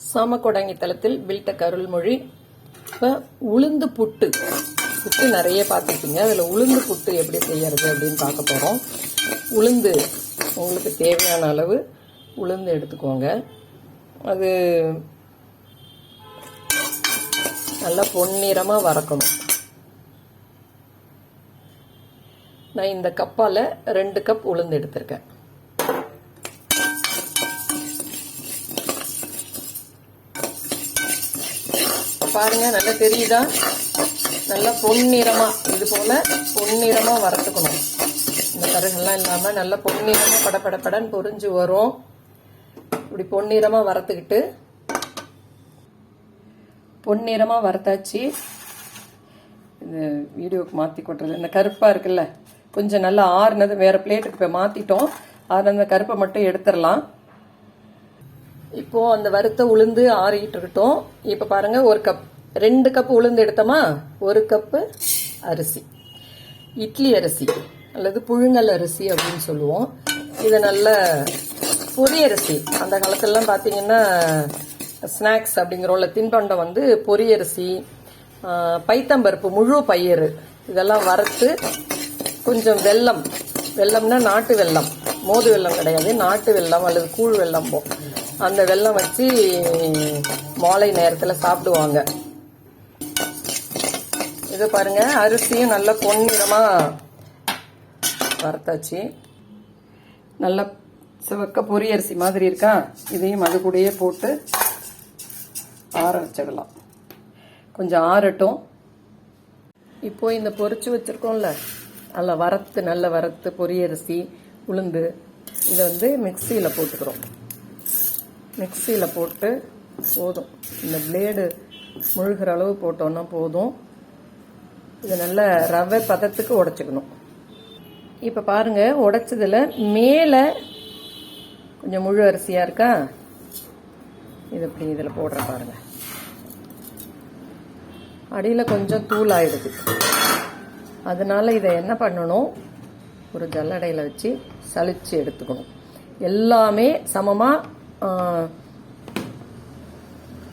சாமக்கொடங்கி தளத்தில் வில்டக் அருள்மொழி. இப்போ உளுந்து புட்டு நிறைய பார்த்துருப்பீங்க. அதில் உளுந்து புட்டு எப்படி செய்யறது அப்படின்னு பார்க்க போகிறோம். உளுந்து உங்களுக்கு தேவையான அளவு உளுந்து எடுத்துக்கோங்க. அது நல்லா பொன்னிறமாக வறுக்கணும். நான் இந்த கப்பால் 2 கப் உளுந்து எடுத்திருக்கேன். பாருங்க, நல்லா தெரியுதா? நல்லா பொன்னிறமா இது போல பொன்னிறமா வறுத்துக்கணும். இந்த கருகெல்லாம் இல்லாம நல்லா பொன்னிறமா படப்படப்படன்னு பொரிஞ்சு வரும். இப்படி பொன்னிறமா வறுத்துக்கிட்டு பொன்னிறமா வறுத்தாச்சு. இந்த வீடியோக்கு மாற்றி கொட்டுறது இந்த கருப்பாக இருக்குல்ல, கொஞ்சம் நல்லா ஆறுனது வேற பிளேட்டுக்கு இப்போ மாற்றிட்டோம். ஆறுன கருப்பை மட்டும் எடுத்துடலாம். இப்போ அந்த வறுத்த உளுந்து ஆறிட்டு இருக்கட்டும். இப்போ பாருங்க, 2 கப் உளுந்து எடுத்தோமா, 1 கப்பு அரிசி, இட்லி அரிசி அல்லது புழுங்கல் அரிசி அப்படின்னு சொல்லுவோம். இது நல்ல பொரி அரிசி. அந்த காலத்துலலாம் பார்த்தீங்கன்னா ஸ்நாக்ஸ் அப்படிங்கிறோம்ல, தின்பண்டம் வந்து பொரி அரிசி, பைத்தம்பருப்பு, முழு பயிறு இதெல்லாம் வறுத்து கொஞ்சம் வெல்லம், வெல்லம்னா நாட்டு வெல்லம், மோது வெல்லம் கிடையாது, நாட்டு வெல்லம் அல்லது கூழ் வெல்லம், அந்த வெல்லம் வச்சு மாலை நேரத்தில் சாப்பிடுவாங்க. இது பாருங்க, அரிசியும் நல்ல பொன்னிறமா வறுத்தாச்சு. நல்ல சிவக்க பொரி அரிசி மாதிரி இருக்கா. இதையும் அது கூடயே போட்டு ஆற வச்சிடலாம். கொஞ்சம் ஆறட்டும். இப்போ இந்த பொரிச்சு வச்சிருக்கோம்ல, அதில் நல்ல வறுத்து பொரியரிசி உளுந்து இதை வந்து மிக்சியில் போட்டுக்கிறோம். மிக்சியில் போட்டு போதும், இந்த பிளேடு முழுகிற அளவு போட்டோன்னா போதும். இது நல்ல ரவை பதத்துக்கு உடைச்சிக்கணும். இப்போ பாருங்க, உடைச்சதுல மேலே கொஞ்சம் முழு அரிசியாக இருக்கா, இது இப்படி இதில் போடுற பாருங்க, அடியில் கொஞ்சம் தூள் ஆயிடுது. அதனால இதை என்ன பண்ணணும், ஒரு ஜல்லடையில் வச்சு சலிச்சு எடுத்துக்கணும். எல்லாமே சமமாக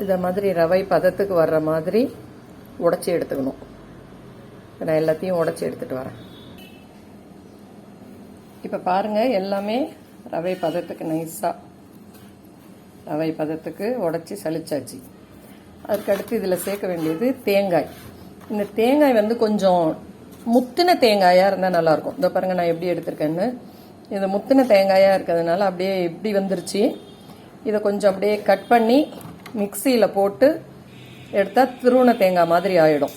இதை மாதிரி ரவை பதத்துக்கு வர்ற மாதிரி உடைச்சி எடுத்துக்கணும். நான் எல்லாத்தையும் உடைச்சி எடுத்துட்டு வரேன். இப்போ பாருங்க, எல்லாமே ரவை பதத்துக்கு நைஸாக ரவை பதத்துக்கு உடைச்சி சலிச்சாச்சு. அதுக்கடுத்து இதில் சேர்க்க வேண்டியது தேங்காய். இந்த தேங்காய் வந்து கொஞ்சம் முத்தின தேங்காயாக இருந்தால் நல்லாயிருக்கும். இதோ பாருங்க, நான் எப்படி எடுத்திருக்கேன்னு. இது முத்தின தேங்காயாக இருக்கிறதுனால அப்படியே இப்படி வந்துருச்சு. இதை கொஞ்சம் அப்படியே கட் பண்ணி மிக்சியில் போட்டு எடுத்தால் திருவுண தேங்காய் மாதிரி ஆகிடும்.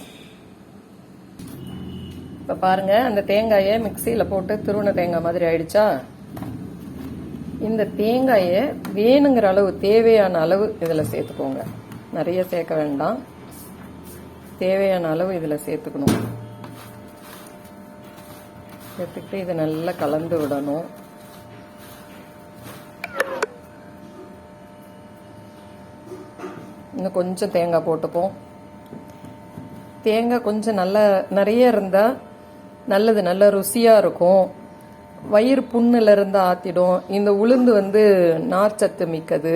இப்போ பாருங்க, அந்த தேங்காயை மிக்சியில் போட்டு திருவுண தேங்காய் மாதிரி ஆயிடுச்சா. இந்த தேங்காயை வேணுங்கிற அளவு, தேவையான அளவு இதில் சேர்த்துக்கோங்க. நிறைய சேர்க்க வேண்டாம், தேவையான அளவு இதில் சேர்த்துக்கணும். சேர்த்துக்கிட்டு இதை நல்லா கலந்து விடணும். இன்னும் கொஞ்சம் தேங்காய் போட்டுப்போம். தேங்காய் கொஞ்சம் நல்லா நிறைய இருந்தால் நல்லது, நல்ல ருசியாக இருக்கும். வயிறு புண்ணில் இருந்து ஆற்றிடும். இந்த உளுந்து வந்து நார்ச்சத்து மிக்கது,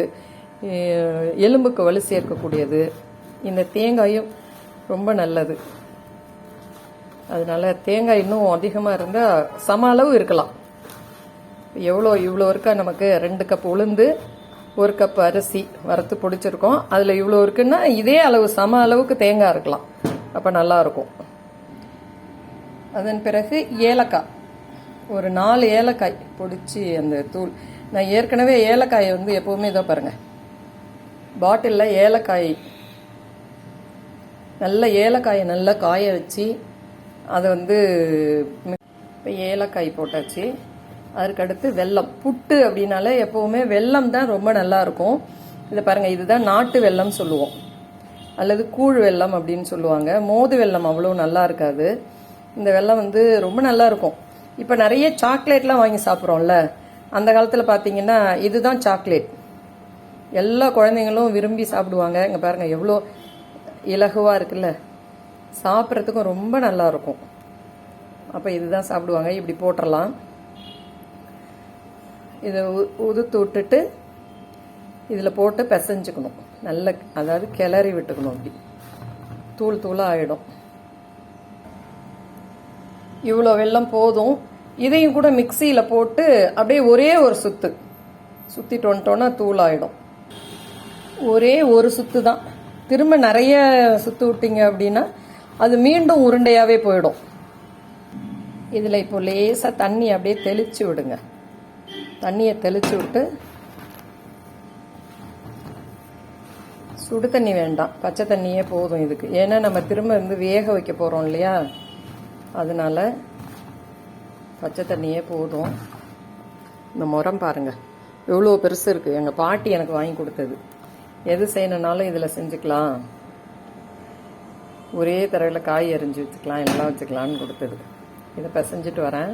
எலும்புக்கு வலு சேர்க்கக்கூடியது. இந்த தேங்காயும் ரொம்ப நல்லது. அதனால தேங்காய் இன்னும் அதிகமாக இருந்தால் சம அளவு இருக்கலாம். இவ்வளோ இருக்கா நமக்கு, 2 கப் உளுந்து, 1 கப் அரிசி வறுத்து பிடிச்சிருக்கோம். அதில் இவ்வளோ இருக்குன்னா இதே அளவு சம அளவுக்கு தேங்காய் இருக்கலாம், அப்போ நல்லா இருக்கும். அதன் பிறகு ஏலக்காய், ஒரு 4 ஏலக்காய் பொடிச்சு அந்த தூள். நான் ஏற்கனவே ஏலக்காயை வந்து எப்போவுமே இதோ பாருங்க, பாட்டிலில் ஏலக்காய், நல்ல ஏலக்காயை நல்லா காய வச்சு அதை வந்து இப்போ ஏலக்காய் போட்டாச்சு. அதுக்கடுத்து வெல்லம். புட்டு அப்படின்னாலே எப்போவுமே வெல்லம் தான் ரொம்ப நல்லா இருக்கும். இதை பாருங்க, இதுதான் நாட்டு வெல்லம் சொல்லுவோம், அல்லது கூழ் வெல்லம் அப்படின்னு சொல்லுவாங்க. மோது வெல்லம் அவ்வளோ நல்லா இருக்காது. இந்த வெல்லம் வந்து ரொம்ப நல்லா இருக்கும். இப்போ நிறைய சாக்லேட்லாம் வாங்கி சாப்பிட்றோம்ல, அந்த காலத்தில் பார்த்தீங்கன்னா இதுதான் சாக்லேட். எல்லா குழந்தைங்களும் விரும்பி சாப்பிடுவாங்க. இங்கே பாருங்க, எவ்வளோ இலகுவாக இருக்குல்ல, சாப்பிட்றதுக்கும் ரொம்ப நல்லா இருக்கும். அப்போ இதுதான் சாப்பிடுவாங்க. இப்படி போட்டுடலாம். இதை உதுத்து விட்டுட்டு இதில் போட்டு பிசைஞ்சுக்கணும். நல்ல அதாவது கிளறி விட்டுக்கணும். அப்படி தூள் தூளாக ஆகிடும். இவ்வளோ வெல்லம் போதும். இதையும் கூட மிக்சியில் போட்டு அப்படியே ஒரே ஒரு சுற்றிட்டு வந்துட்டோன்னா தூள் ஆகிடும். ஒரே ஒரு சுத்து தான். திரும்ப நிறைய சுற்று விட்டீங்க அப்படின்னா அது மீண்டும் உருண்டையாகவே போயிடும். இதில் இப்போ லேசாக தண்ணி அப்படியே தெளித்து விடுங்க. தண்ணியை தெளித்து விட்டு, சுடு தண்ணி வேண்டாம், பச்சை தண்ணியே போதும் இதுக்கு. ஏன்னா நம்ம திரும்ப வேக வைக்க போகிறோம் இல்லையா, அதனால பச்சை தண்ணியே போதும். இந்த முறம் பாருங்கள் எவ்வளோ பெருசு இருக்குது. எங்கள் பாட்டி எனக்கு வாங்கி கொடுத்தது. எது செய்யணுன்னாலும் இதில் செஞ்சுக்கலாம், ஒரே தடவையில் காய் அரிஞ்சு வச்சுக்கலாம், எல்லாம் வச்சுக்கலான்னு கொடுத்தது. இதை பிசைஞ்சிட்டு வரேன்.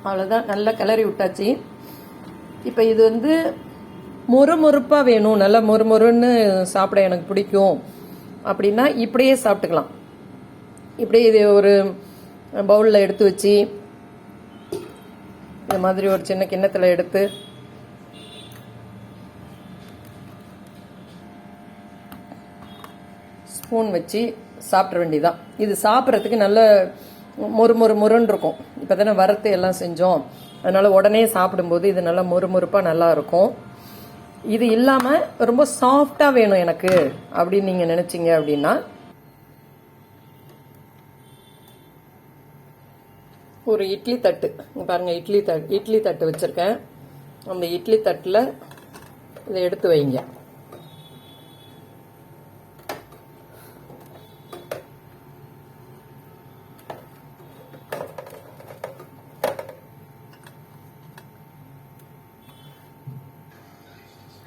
அவ்வளோதான், நல்லா கிளறி விட்டாச்சு. இப்போ இது மொறுமொறுப்பாக வேணும், நல்லா மொறுமொறுன்னு சாப்பிட எனக்கு பிடிக்கும் அப்படின்னா இப்படியே சாப்பிட்டுக்கலாம். இப்படியே இது ஒரு பவுலில் எடுத்து வச்சு இந்த மாதிரி ஒரு சின்ன கிண்ணத்தில் எடுத்து ஸ்பூன் வச்சு சாப்பிட வேண்டியதான். இது சாப்பிட்றதுக்கு நல்ல மொறுன்னு இருக்கும். இப்போ தானே வறுத்து எல்லாம் செஞ்சோம், அதனால உடனே சாப்பிடும்போது இது நல்லா மொறுமொறுப்பாக நல்லா இருக்கும். இது இல்லாமல் ரொம்ப சாஃப்டாக வேணும் எனக்கு அப்படின்னு நீங்கள் நினச்சிங்க அப்படின்னா ஒரு இட்லி தட்டு பாருங்கள், இட்லி தட்டு வச்சுருக்கேன். அந்த இட்லி தட்டில் இதை எடுத்து வைங்க.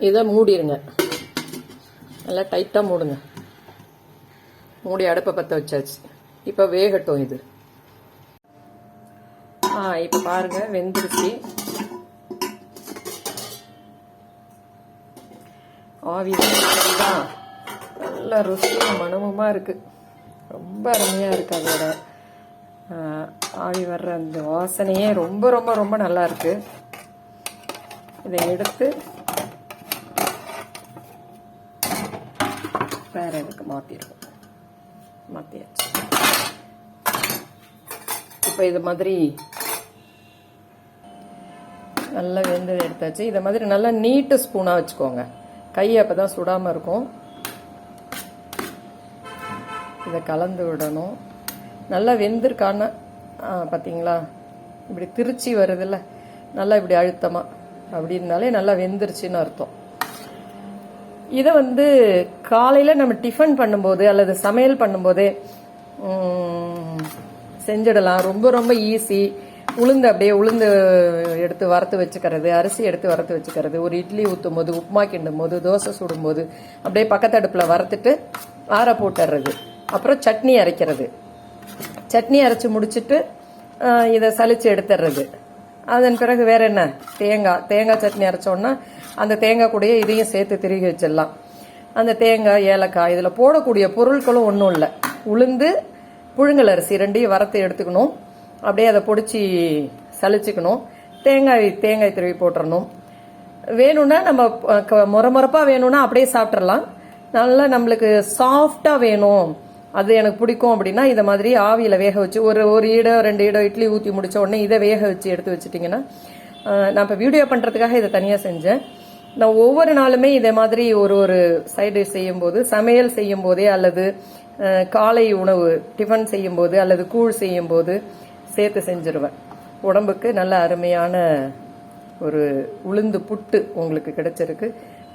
இதை மூடிடுங்க, நல்லா டைட்டாக மூடுங்க. மூடி அடுப்பை பற்ற வச்சாச்சு. இப்போ வேகட்டும் இது. இப்போ பாருங்க வெந்துருச்சு. ஆவி தான் நல்ல ருசியும் மனமுமா இருக்கு. ரொம்ப அருமையாக இருக்கு. அதோட ஆவி வர்ற அந்த வாசனையே ரொம்ப ரொம்ப ரொம்ப நல்லா இருக்கு. இதை எடுத்து வேற இதுக்கு மாற்றியாச்சு. இப்போ இது மாதிரி நல்லா வெந்தது எடுத்தாச்சு. இதை மாதிரி நல்லா நீட்டு ஸ்பூனாக வச்சுக்கோங்க, கையை அப்போ தான் சுடாமல் இருக்கும். இதை கலந்து விடணும். நல்லா வெந்திருக்கான பார்த்தீங்களா, இப்படி திருச்சி வருதுல்ல, நல்லா இப்படி அழுத்தமாக அப்படின்னாலே நல்லா வெந்துருச்சுன்னு அர்த்தம். இதை காலையில் நம்ம டிஃபன் பண்ணும்போது அல்லது சமையல் பண்ணும்போதே செஞ்சிடலாம். ரொம்ப ரொம்ப ஈஸி. உளுந்து எடுத்து வறுத்து வச்சுக்கிறது, அரிசி எடுத்து வறுத்து வச்சுக்கிறது, ஒரு இட்லி ஊற்றும் போது, உப்புமா கிண்டும் போது, தோசை சுடும்போது அப்படியே பக்கத்து அடுப்பில் வறுத்துட்டு ஆற போட்டுறது. அப்புறம் சட்னி அரைக்கிறது. சட்னி அரைச்சி முடிச்சுட்டு இதை சலிச்சு எடுத்துடுறது. அதன் பிறகு வேற என்ன, தேங்காய் சட்னி அரைச்சோன்னா அந்த தேங்காய் கூடயே இதையும் சேர்த்து திருகி வச்சிடலாம். அந்த தேங்காய், ஏலக்காய், இதில் போடக்கூடிய பொருட்களும் ஒன்றும் இல்லை. உளுந்து, புழுங்கல் அரிசி ரெண்டையும் வறுத்து எடுத்துக்கணும். அப்படியே அதை பொடிச்சு சலிச்சுக்கணும். தேங்காய் திருவி போட்டுறணும். வேணும்னா நம்ம முறப்பாக வேணும்னா அப்படியே சாப்பிட்றலாம். நல்லா நம்மளுக்கு சாஃப்டாக வேணும், அது எனக்கு பிடிக்கும் அப்படின்னா இதை மாதிரி ஆவியில் வேக வச்சு ஒரு ஈடோ 2 ஈடோ இட்லி ஊற்றி முடிச்ச உடனே இதை வேக வச்சு எடுத்து வச்சுட்டிங்கன்னா, நான் இப்போ வீடியோ பண்ணுறதுக்காக இதை தனியாக செஞ்சேன். நான் ஒவ்வொரு நாளுமே இதே மாதிரி ஒரு சைடு டிஷ் செய்யும்போது, சமையல் செய்யும் போதே அல்லது காலை உணவு டிஃபன் செய்யும்போது அல்லது கூழ் செய்யும்போது சேர்த்து செஞ்சிருவேன். உடம்புக்கு நல்ல அருமையான ஒரு உளுந்து புட்டு உங்களுக்கு கிடைச்சிருக்கு.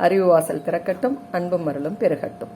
அறிவு வாசல் திறக்கட்டும், அன்பும் அருளும் பெருகட்டும்.